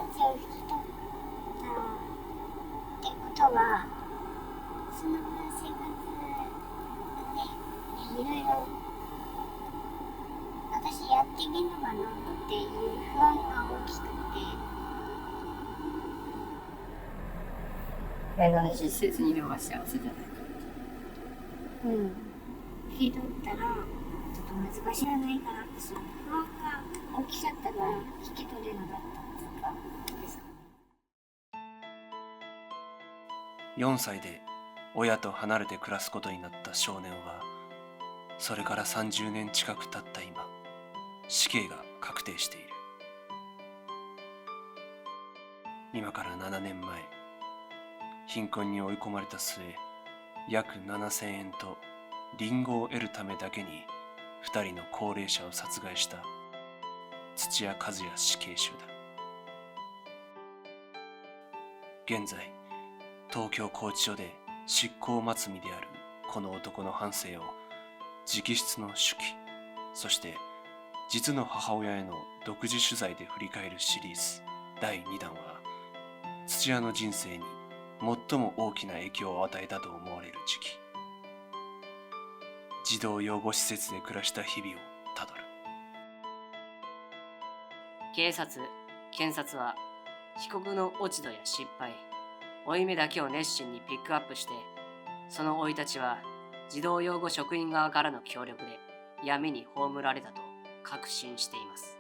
を引き取ったってことは、その分生活でいろいろ私やっていけんのかなっていう不安が大きくて。施設にいる方が幸せじゃないか。引き取ったらちょっと難しいじゃないかなって、その不安が大きかったから引き取れなかったっていうかですかね。4歳で親と離れて暮らすことになった少年は、それから30年近く経った今、死刑が確定している。今から7年前、貧困に追い込まれた末、約7000円とリンゴを得るためだけに2人の高齢者を殺害した土屋和也死刑囚だ。現在、東京拘置所で執行を待つ身であるこの男の半生を直筆の手記、そして実の母親への独自取材で振り返るシリーズ第2弾は、土屋の人生に最も大きな影響を与えたと思われる時期、児童養護施設で暮らした日々をたどる。警察、検察は被告の落ち度や失敗、負い目だけを熱心にピックアップして、その生い立ちは児童養護職員側からの協力で闇に葬られたと確信しています。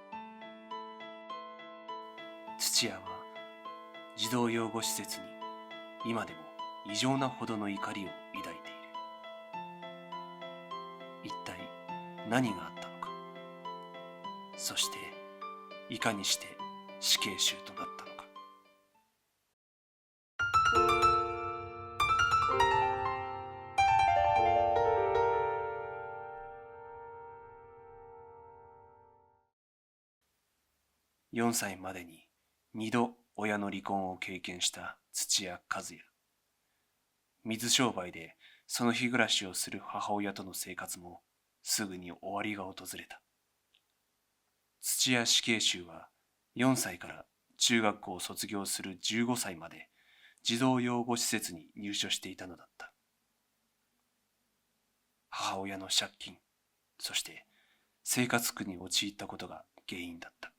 土屋は児童養護施設に今でも異常なほどの怒りを抱いている。一体何があったのか、そしていかにして死刑囚となったのか。4歳までに2度親の離婚を経験した土屋和也。水商売でその日暮らしをする母親との生活もすぐに終わりが訪れた。土屋死刑囚は4歳から中学校を卒業する15歳まで児童養護施設に入所していたのだった。母親の借金、そして生活苦に陥ったことが原因だった。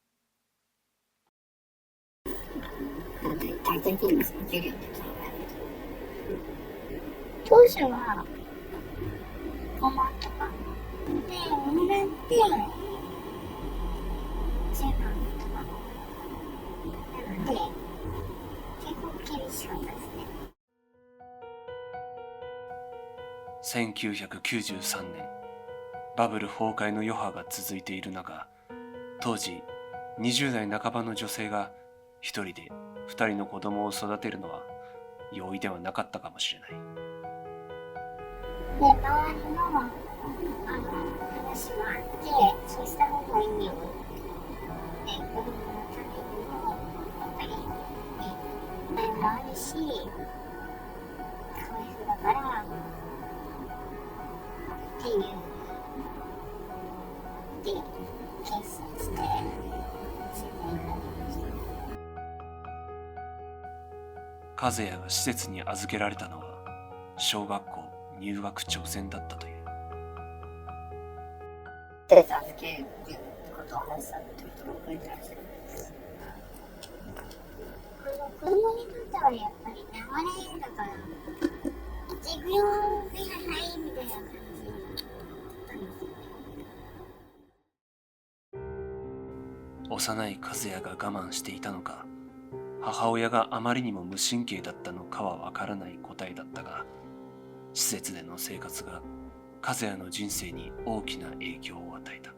体験フィルムスの授業の時当初は5万とかで、になって10万とかなので、結構厳しかったですね。1993年、バブル崩壊の余波が続いている中、当時20代半ばの女性が一人で2人の子供を育てるのは容易ではなかったかもしれない。で、周りの話もあって、そうした方がいいよ。で、子供のためにも、やっぱり、前もあるし、かわいそうだから、っていう、で、決心して、和也が施設に預けられたのは小学校入学直前だったという。手助けることを話したってことを覚えてらっしゃる。子供にとってはやっぱり流れだから、授業ではいみたいな感じなんですよね。幼い和也が我慢していたのか、母親があまりにも無神経だったのかはわからない答えだったが、施設での生活が和也の人生に大きな影響を与えた。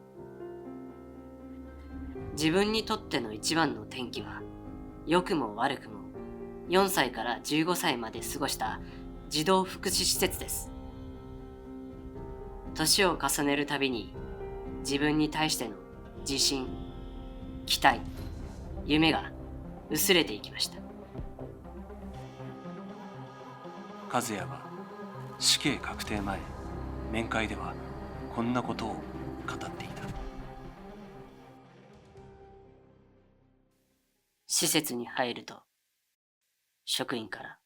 自分にとっての一番の転機は、良くも悪くも4歳から15歳まで過ごした児童福祉施設です。年を重ねるたびに自分に対しての自信、期待、夢が薄れていきました。和也は死刑確定前、面会ではこんなことを語っていた。施設に入ると、職員から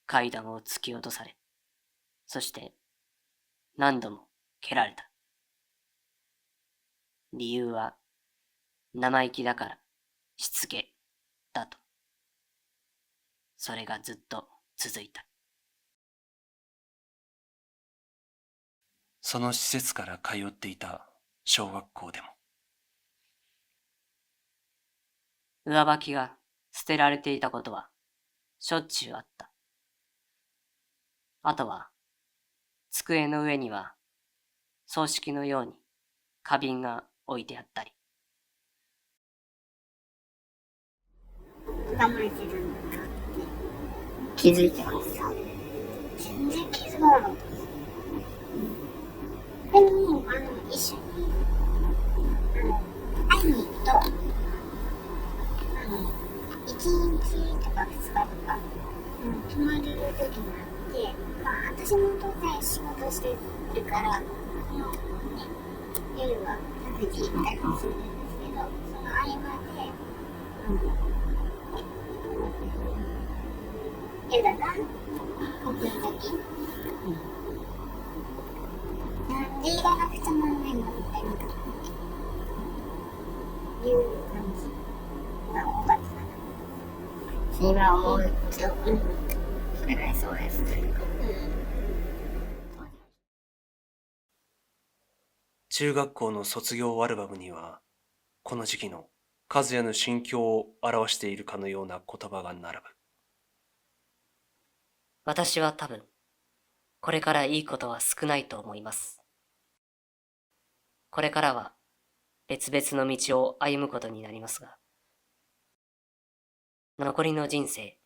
階段を突き落とされ、そして何度も蹴られた。理由は生意気だからしつけだと。それがずっと続いた。その施設から通っていた小学校でも。上履きが捨てられていたことはしょっちゅうあった。あとは机の上には葬式のように花瓶が置いてあったり。我慢してたんだか気づいてました。全然気づかなかった。でも、一緒に、会いに行くと、1日とか2日とか、泊まれる時があって、私も当然仕事してるから、夜は各自行ったりもするんですけど、その合間で、嫌だな、送る時。なんでいらなくちゃなんないのみたいないう感じが多かったな。今思うと、それぐらいそうです。中学校の卒業アルバムには、この時期の和也の心境を表しているかのような言葉が並ぶ。私は多分、これからいいことは少ないと思います。これからは別々の道を歩むことになりますが、残りの人生、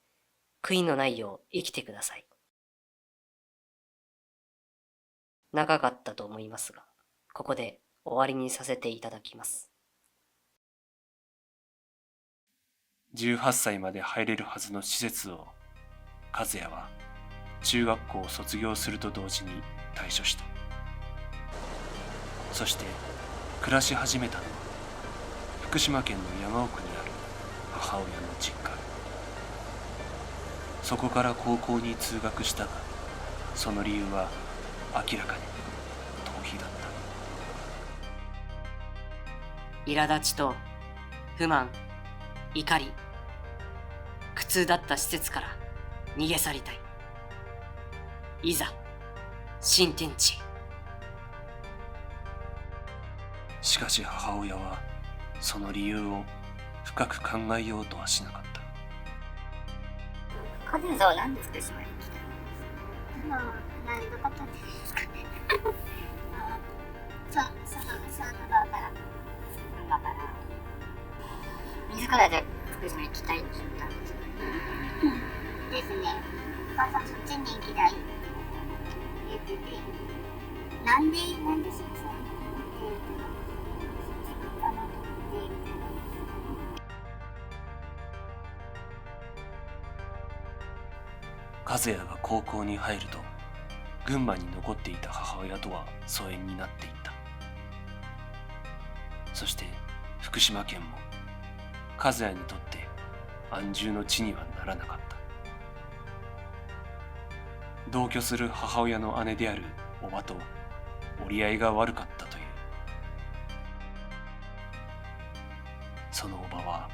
悔いのないよう生きてください。長かったと思いますが、ここで終わりにさせていただきます。18歳まで入れるはずの施設を、和也は中学校を卒業すると同時に退所した。そして暮らし始めたのは福島県の山奥にある母親の実家。そこから高校に通学したが、その理由は明らかに逃避だった。苛立ちと不満、怒り、苦痛だった施設から逃げ去りたい。いざ新天地。しかし母親はその理由を深く考えようとはしなかった。和也さんは何で福島に来たの？なんでかったんですかね。その側から。自らで福島に来たいって言ったんですか？ですね。お母さんそっちに行きたいって言ってて、なんで先生に行ってそっちに行かなくてみたいな。和也が高校に入ると、群馬に残っていた母親とは疎遠になっていった。そして福島県も和也にとって安住の地にはならなかった。同居する母親の姉である叔母と折り合いが悪かったという。その叔母は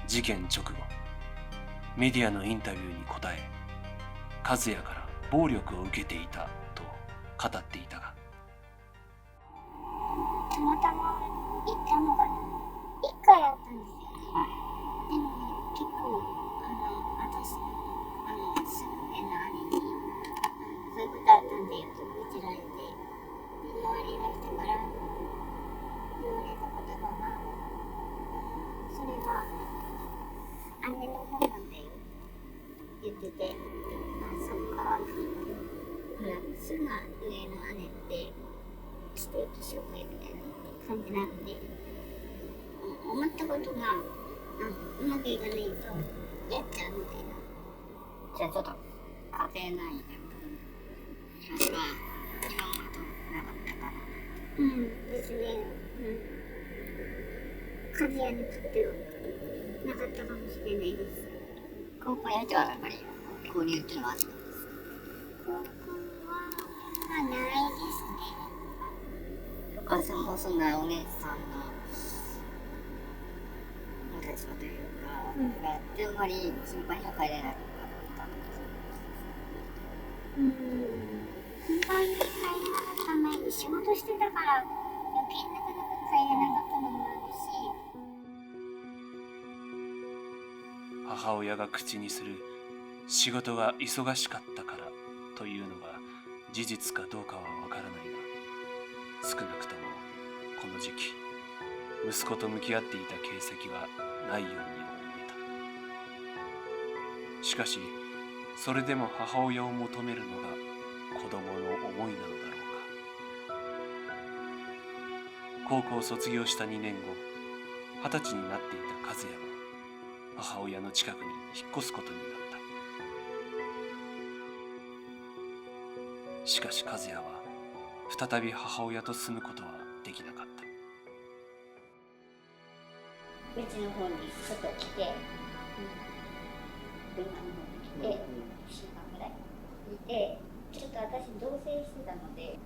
事件直後、メディアのインタビューに答え、和也から暴力を受けていたと語っていたが、たまたま行ったのが1回あったんですよね。でもね、結構私のすぐ上の兄にそういうことあったんだよと愚痴られて、周りの人から言われた言葉が、それは姉の方なんだよって言ってて、そっか、ほら、すぐ上の姉って知的障害みたいな感じなので、思ったことがうまくいかないとやっちゃうみたいな。じゃあちょっと家庭内でそれは今までなかったから。ですね。和也にとってはなかっったかもしれないです。高校においてはやっぱり交流っていうのはあったんですか？高校はまあないですね。お母さんもそんなお姉さんの立場というか、があんまり頻繁には帰れなかったんです頻繁に帰れなかった前に仕事してたから余計なかなか帰れなかったのもあるし、母親が口にする仕事が忙しかったからというのが事実かどうかはわからないが、少なくともこの時期息子と向き合っていた形跡はないように思えた。しかしそれでも母親を求めるのが子供の思いなのだろうか。高校を卒業した2年後、20歳になっていた和也は母親の近くに引っ越すことになった。しかし和也は再び母親と住むことはできなかった。うちの方にちょっと来て、群馬の方に来て、1週間ぐらいいて、ちょっと私同棲してたので、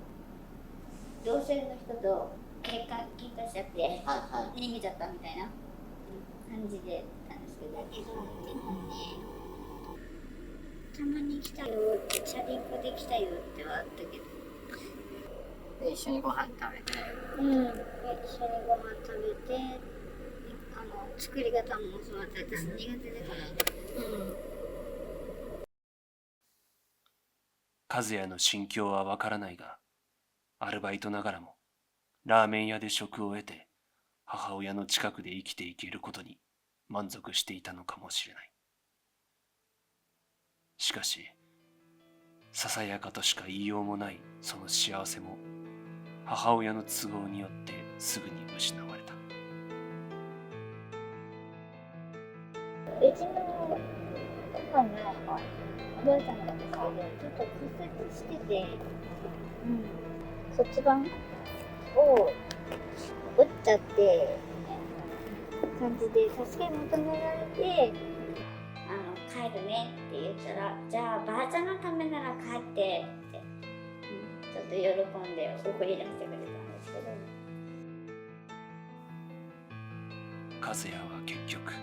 同棲の人と喧嘩しちゃって、逃げちゃったみたいな感じでたんですけど、だけどでもね、たまに来たよってチャリンコで来たよってはあったけど、で一緒にご飯食べて、一緒にご飯食べて、作り方も教わって、私苦手だから、和也の心境はわからないが、アルバイトながらもラーメン屋で職を得て母親の近くで生きていけることに満足していたのかもしれない。しかしささやかとしか言いようもないその幸せも母親の都合によってすぐに失われた。うちの母のおばあちゃんなんですけど、ちょっと骨折してて、骨盤を折っちゃって感じで助け求められて、帰るねって言ったら、じゃあばあちゃんのためなら帰ってって、ちょっと喜んで送り出してくれたんですけど、和也は結局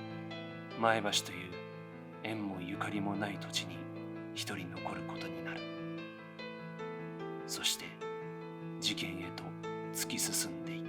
前橋という縁もゆかりもない土地に一人残ることになる。そして事件へと突き進んでいく。